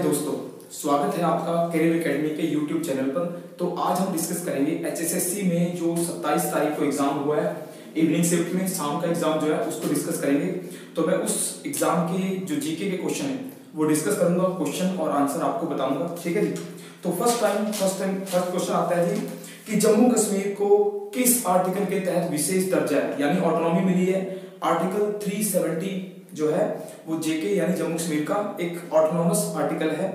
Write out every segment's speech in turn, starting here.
दोस्तों, स्वागत है आपका करियर एकेडमी के YouTube चैनल पर। तो आज हम डिस्कस करेंगे HSSC में जो 27 तारीख को एग्जाम हुआ है, इवनिंग शिफ्ट में शाम का एग्जाम जो है उसको डिस्कस करेंगे। तो मैं उस एग्जाम के जो जीके के क्वेश्चन है वो डिस्कस करूंगा, क्वेश्चन और आंसर आपको बताऊंगा, ठीक है जी। तो फर्स्ट क्वेश्चन आता है जी कि जम्मू कश्मीर को किस आर्टिकल के तहत विशेष दर्जा है यानी ऑटोनॉमी मिली है। आर्टिकल 370 जो है वो जेके यानी जम्मू कश्मीर का एक ऑटोनॉमस आर्टिकल है।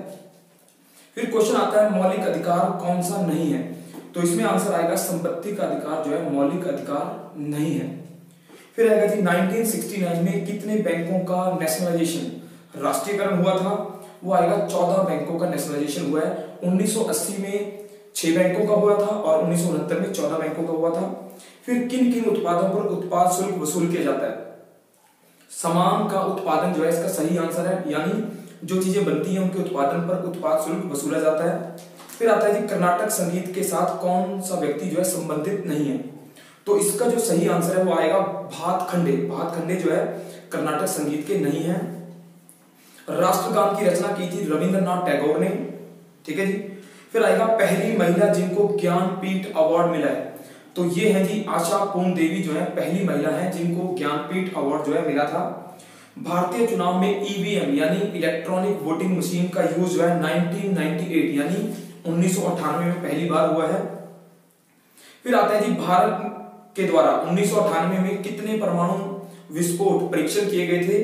फिर क्वेश्चन आता है मौलिक अधिकार कौन सा नहीं है, तो इसमें आंसर आएगा संपत्ति का अधिकार जो है मौलिक अधिकार नहीं है। फिर आएगा जी 1969 में कितने बैंकों का नेशनलाइजेशन राष्ट्रीयकरण हुआ था, वो आएगा 14 बैंकों का नेशनलाइजेशन हुआ है। 1980 में 6 बैंकों का हुआ था और 1969 में 14 बैंकों का हुआ था। फिर किन किन उत्पादों पर उत्पाद शुल्क वसूल किया जाता है। सामान का उत्पादन जो है इसका सही आंसर है, यानी जो चीजें बनती हैं उनके उत्पादन पर उत्पाद शुल्क वसूला जाता है। फिर आता है जी कर्नाटक संगीत के साथ कौन सा व्यक्ति जो है संबंधित नहीं है, तो इसका जो सही आंसर है वो आएगा भातखंडे। भातखंडे जो है कर्नाटक संगीत के नहीं है। राष्ट्रगान की रचना की थी रविंद्रनाथ टैगोर ने, ठीक है जी। फिर आएगा पहली महिला जिनको ज्ञानपीठ अवार्ड मिला है, तो ये है जी आशा पूर्ण देवी जो है पहली महिला है जिनको ज्ञानपीठ अवार्ड जो है मिला था। भारतीय चुनाव में ईवीएम यानी इलेक्ट्रॉनिक वोटिंग मशीन का यूज जो है 1998 यानी 1998 में पहली बार हुआ है। फिर आता है जी भारत के द्वारा 1998 में कितने परमाणु विस्फोट परीक्षण किए गए थे।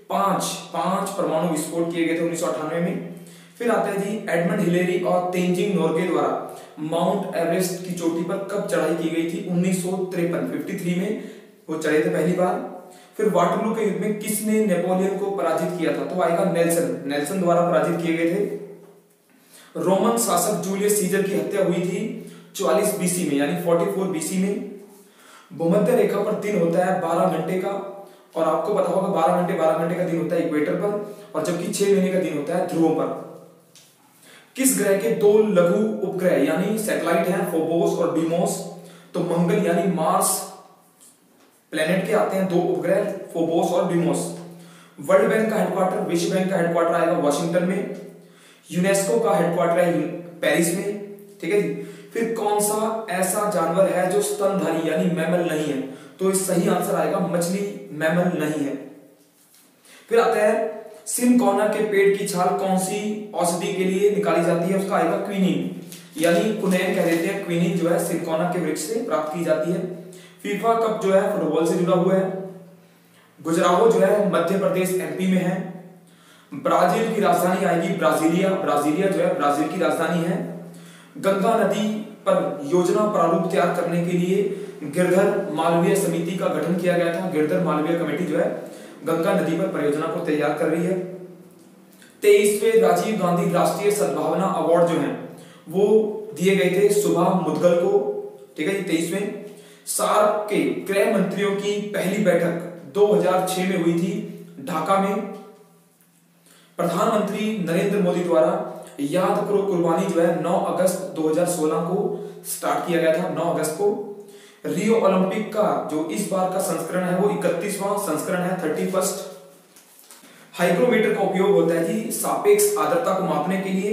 पांच परमाणु विस्फोट किए गए थे 1998 में। फिर आता है जी एडमंड हिलेरी और तेंजिंग नोर्गे द्वारा माउंट एवरेस्ट की चोटी पर कब चढ़ाई की गई थी। 1953 में वो चढ़े थे पहली बार। फिर वाटरलू के युद्ध में किसने नेपोलियन को पराजित किया था, तो आएगा नेल्सन द्वारा पराजित किए गए थे। रोमन शासक जूलियस सीजर की हत्या हुई थी 44 बीसी में यानी 44 बीसी में। भूमध्य रेखा पर दिन होता है 12 घंटे का, और आपको पता होगा 12 घंटे का दिन होता है इक्वेटर पर, और जबकि 6 महीने का दिन होता है ध्रुवों पर। किस ग्रह के 2 लघु उपग्रह यानी सैटेलाइट हैं, फोबोस और डीमोस, तो मंगल यानी मार्स प्लेनेट के आते हैं 2 उपग्रह फोबोस और डीमोस। वर्ल्ड बैंक का हेडक्वार्टर, विश्व बैंक का हेडक्वार्टर आएगा वॉशिंगटन में। यूनेस्को का हेडक्वार्टर है पेरिस में, ठीक है जी। फिर कौन सा ऐसा जानवर है जो स्तनधारी यानी मैमल नहीं है, तो इस सही आंसर आएगा मछली मैमल नहीं है। फिर आता है सिनकोना के पेड़ की छाल कौन सी औषधि के लिए निकाली जाती है, उसका आएगा क्विनीन यानी कुनैन कह देते हैं। क्विनीन जो है सिनकोना के वृक्ष से प्राप्त की जाती है। फीफा कप जो है फुटबॉल से जुड़ा हुआ है। गुजराहो जो है मध्य प्रदेश एमपी में है। ब्राजील की राजधानी आएगी ब्राजीलिया जो है ब्राजील की राजधानी है। गंगा नदी पर योजना प्रारूप तैयार करने के लिए गिरधर मालवीय समिति का गठन किया गया था। गिरधर मालवीय कमेटी जो है गंगा नदी पर परियोजना को तैयार कर रही है। 23वें राजीव गांधी राष्ट्रीय सद्भावना अवार्ड जो है वो दिए गए थे सुभा मुदगल को, ठीक है। 23वें सार्क के गृह मंत्रियों की पहली बैठक 2006 में हुई थी ढाका में। प्रधानमंत्री नरेंद्र मोदी द्वारा याद करो कुर्बानी जो है 9 अगस्त 2016 को स्टार्ट किया गया था। 9 अगस्त को रियो ओलंपिक का जो इस बार का संस्करण है वो 31वां संस्करण है, 31। हाइग्रोमीटर का उपयोग होता है जी सापेक्ष आर्द्रता को मापने के लिए।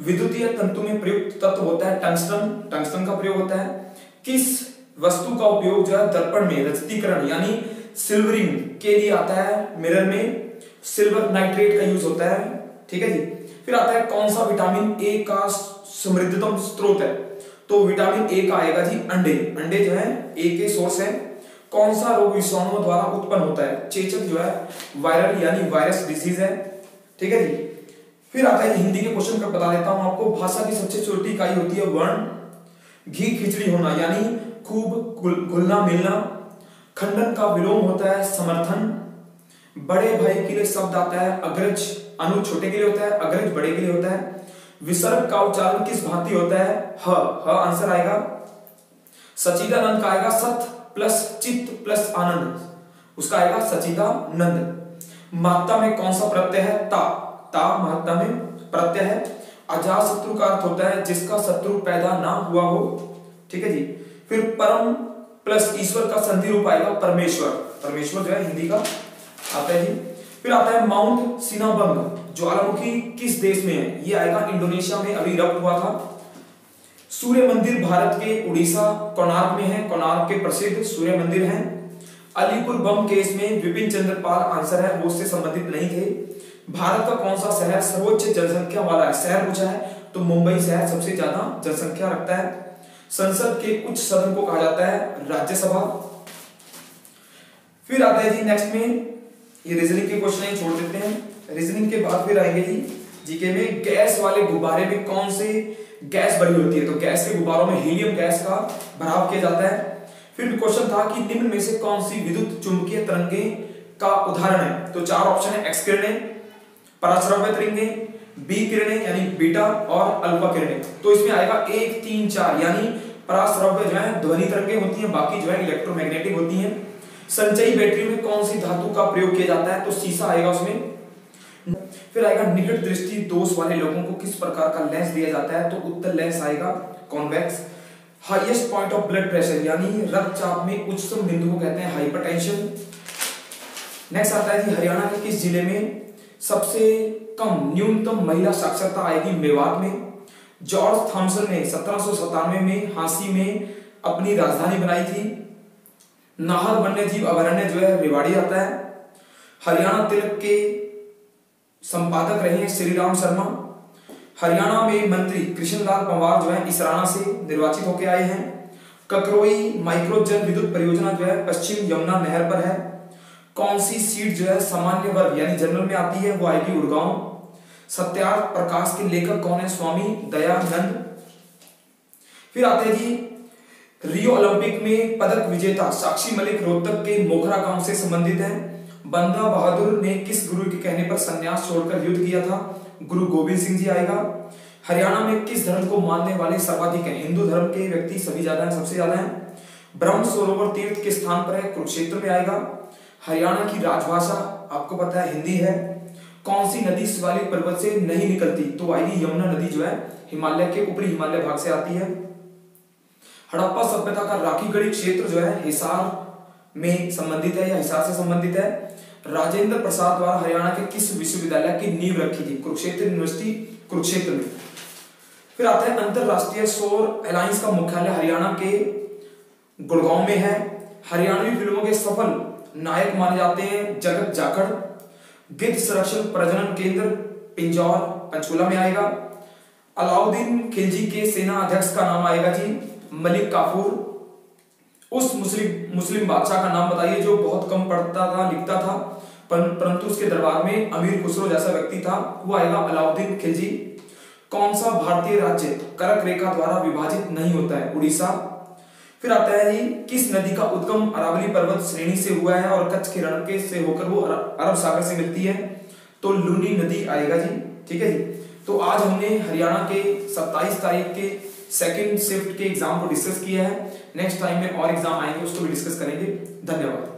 विद्युतीय तंतु में प्रयुक्त तत्व होता है टंगस्टन का प्रयोग होता है। किस वस्तु का उपयोग जो है दर्पण में रजतीकरण यानी सिल्वरिंग के लिए आता है। मिरर में सिल्वर नाइट्रेट का यूज होता है, ठीक है जी। फिर आता है कौन सा विटामिन ए का समृद्धतम स्रोत है, तो विटामिन ए का आएगा जी अंडे जो है ए के सोर्स है। कौन सा रोग विषाणुओं द्वारा उत्पन्न होता है, चेचक जो है वायरल यानी वायरस डिजीज है, ठीक है जी। फिर आता है हिंदी के क्वेश्चन का बता देता हूं आपको। भाषा की सबसे छोटी इकाई होती है वर्ण। घी खिचड़ी होना यानी खूब घुलना मिलना। खंडन का विलोम होता है समर्थन। बड़े भाई के लिए शब्द आता है अग्रज, अनु छोटे के लिए होता है, अग्रज बड़े के लिए होता है। विसर्ग का उच्चारण किस भांति होता है, ह आंसर आएगा। सचिदानंद का आएगा सत प्लस चित्त प्लस आनंद, उसका आएगा सचिदानंद। महत्ता में कौन सा प्रत्यय है, ता महत्ता में प्रत्यय है। अजात शत्रु का अर्थ होता है जिसका शत्रु पैदा ना हुआ हो, ठीक है जी। फिर परम प्लस ईश्वर का संधि रूप आएगा परमेश्वर जो है हिंदी का आता है जी। फिर आता है माउंट सिनाबंग ज्वालामुखी किस देश में है? ये आएगा इंडोनेशिया में, अभी इरप्ट हुआ था। सूर्य मंदिर भारत के उड़ीसा कोणार्क में है, कोणार्क के प्रसिद्ध सूर्य मंदिर हैं। अलीपुर बम केस में विपिन चंद्र पाल आंसर है, वो उससे संबंधित नहीं थे। भारत का कौन सा शहर सर्वोच्च जनसंख्या वाला है? शहर पूछा है तो मुंबई शहर सबसे ज्यादा जनसंख्या रखता है। संसद के उच्च सदन को कहा जाता है राज्यसभा। फिर आता है जी नेक्स्ट में, ये रीजनिंग के क्वेश्चन छोड़ देते हैं। रीजनिंग के बाद फिर आएंगे जी जीके में, गैस वाले गुब्बारे में कौन से गैस भरी होती है? तो गैस के गुब्बारों में हीलियम गैस का भराव किया जाता है। फिर क्वेश्चन था कि निम्न में से कौन सी विद्युत चुंबकीय तरंगें का उदाहरण है? तो चार ऑप्शन है, एक्स किरणें, पराश्रव्य तरंगें, बी किरणें यानी बीटा और अल्फा किरणें। तो इसमें आएगा 1 3 4, यानी पराश्रव्य जो है ध्वनि तरंगें होती हैं, बाकी जो है इलेक्ट्रोमैग्नेटिक होती हैं। संचयी बैटरी में कौन सी धातु का प्रयोग किया जाता है? तो सीसा आएगा उसमें। फिर आएगा निकट दृष्टि दोष वाले लोगों को किस प्रकार का लेंस दिया जाता है? तो उत्तर लेंस आएगा convex. Highest point of blood pressure यानी रक्तचाप में उच्चतम बिंदु को कहते हैं हाइपरटेंशन। नेक्स्ट आता है जी हरियाणा के किस जिले में सबसे कम न्यूनतम महिला साक्षरता आएगी? मेवात में। जॉर्ज थॉमसन ने 1797 में हांसी में अपनी राजधानी बनाई थी। नाहर वन्यजीव अभयारण्य जो है रेवाड़ी आता है। हरियाणा तिलक के संपादक रहे हैं श्री राम शर्मा। हरियाणा में मंत्री कृष्णलाल पंवार जो है इसराना से निर्वाचित होकर आए हैं। ककरोई माइक्रो जल विद्युत परियोजना जो है पश्चिम यमुना नहर पर है। कौन सी सीट जो है सामान्य वर्ग यानी जनरल में आती है? वो आएगी गुड़गांव। सत्यार्थ प्रकाश के लेखक कौन है? स्वामी दयानंद। फिर आते हैं जी रियो ओलंपिक में पदक विजेता साक्षी मलिक रोहतक के मोखरा गांव से संबंधित है। बंदा बहादुर ने किस गुरु के कहने पर संन्यास छोड़कर युद्ध किया था? गुरु गोविंद सिंह जी आएगा। हरियाणा में किस धर्म को मानने वाले सर्वाधिक हैं? हिंदू धर्म के व्यक्ति सभी ज्यादा हैं, सबसे ज्यादा हैं। ब्रह्म सरोवर तीर्थ के स्थान पर है? कुरुक्षेत्र में आएगा। हरियाणा की राजभाषा आपको पता है हिंदी है। कौन सी नदी शिवालिक पर्वत से नहीं निकलती? तो आएगी यमुना नदी जो है हिमालय के ऊपरी हिमालय भाग से आती है। हड़प्पा सभ्यता का राखीगढ़ी क्षेत्र जो है हिसार में संबंधित है या हिसार से संबंधित है। राजेंद्र प्रसाद द्वारा हरियाणा के किस विश्वविद्यालय की नींव रखी थी? कुरुक्षेत्र यूनिवर्सिटी कुरुक्षेत्र में। फिर आता है अंतरराष्ट्रीय सौर अलायंस का मुख्यालय हरियाणा के गुड़गांव में है। हरियाणवी फिल्मों के सफल नायक माने जाते हैं जगत जाखड़। गिद्ध संरक्षण प्रजनन केंद्र पिंजौर पंचकुला में आएगा। अलाउद्दीन खिलजी के सेना अध्यक्ष का नाम आएगा जी मलिक काफूर। उस मुस्लिम बादशाह का नाम बताइए जो बहुत कम पढ़ता था लिखता था परंतु उसके दरबार में अमीर खुसरो जैसा व्यक्ति था? वो आएगा अलाउद्दीन खिलजी। कौन सा भारतीय राज्य कर्क रेखा द्वारा विभाजित नहीं होता है? उड़ीसा। फिर आता है जी किस नदी का उद्गम अरावली पर्वत श्रेणी से हुआ है और कच्छ के रण के से होकर वो अरब सागर से मिलती है? तो लूनी नदी आएगा जी। ठीक है जी। तो आज हमने हरियाणा के 27 तारीख के सेकंड शिफ्ट के एग्जाम को डिस्कस किया है। नेक्स्ट टाइम में और एग्जाम आएंगे उसको भी डिस्कस करेंगे। धन्यवाद।